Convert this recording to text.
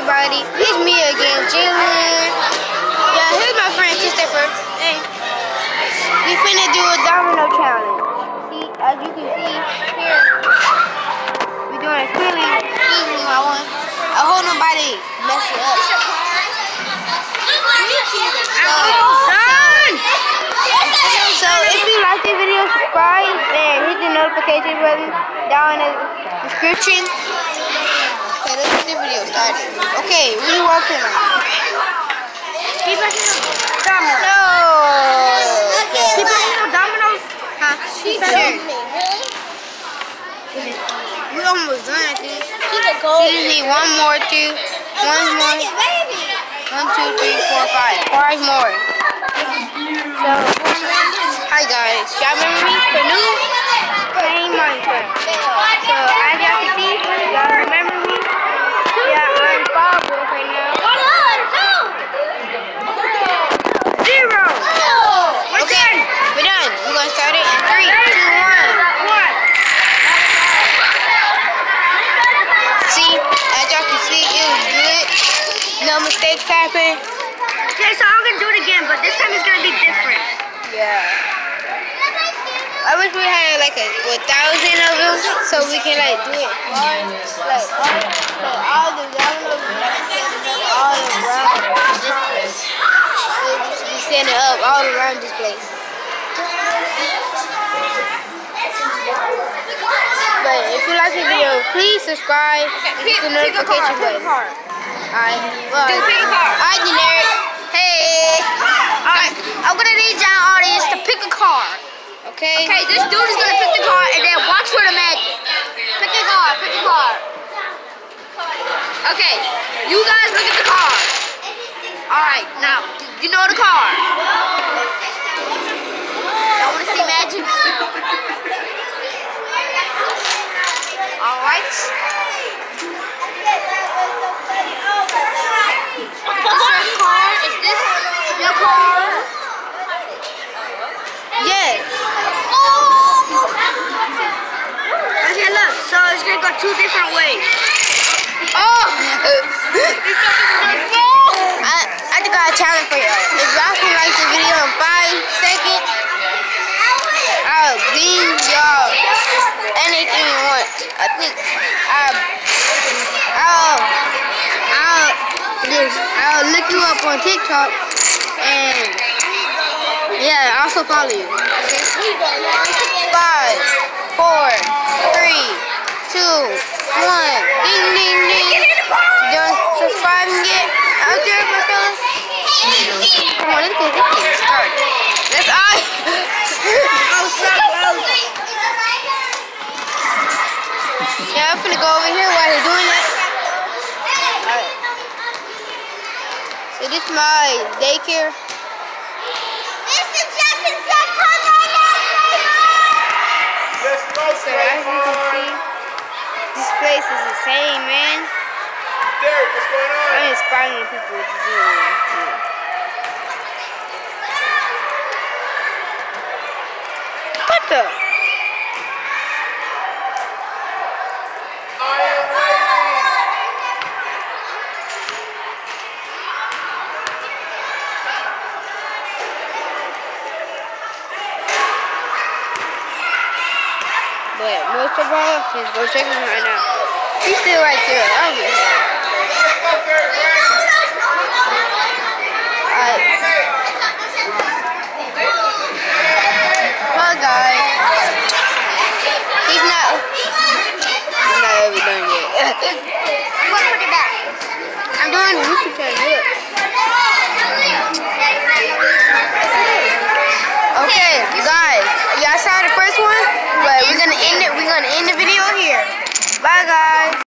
everybody. It's me again, Jaylen. Yeah, here's my friend Christopher. Hey. We finna do a domino challenge. See, as you can see here, we're doing it clearly. Excuse me, my one. I hope nobody mess it up. So if you like the video, subscribe and hit the notification button down in the description. Okay, let's get the video started. Okay, what are you working on? Keep pressing the dominoes. No. Keep pressing the dominoes. Huh? Sure. We almost done, I think. You just need one more, two. One more. 1, 2, 3, 4, 5. 5 more. So, hi guys. Y'all remember me for new playing Minecraft? So, as y'all can see, y'all remember me? Yeah, I'm Bobo right now. 0. Okay, we're done. We're gonna start it in 3, 2, 1. See, as y'all can see, it was good. No mistakes happened. Okay, so I'm gonna do it again, but this time it's gonna be different. Yeah. I wish we had like 1,000 of them so we can like do it hard. Like all the dominoes all around this place. So we should be setting it up all around this place. But if you like the video, please subscribe and hit the notification button. Alright, well, Pick a car. alright, generic. Hey. Alright, I'm gonna need y'all audience to pick a car. Okay. Okay, this dude is gonna pick the car and then watch for the magic. Pick a car, pick a car. Okay, you guys look at the car. Alright, now, you know the car. Y'all wanna see magic? Alright. Is your car? Is this your car? Yes. Okay, look, so it's gonna go 2 different ways. Oh! I just got a challenge for y'all. If y'all can like the video in 5 seconds, I'll give y'all anything you want. I think I'll look you up on TikTok and yeah, I'll also follow you. Okay? 5, 4, 3, 2, 1. Ding ding ding. Don't subscribe and get out there, my fellas. Come on, let's get this thing started. That's all. Yeah, I'm finna go over here while they're doing that. Alright. So this is my daycare. So as you can see, this place is insane, man. Derek, what's going on? I'm inspiring people to do it. What the? I am waiting. But most of all, just go check him right now. He's still right there. Over here. Hi guys. He's not ever done yet. I'm gonna put it back. I'm doing the YouTube channel. Look. Okay, guys.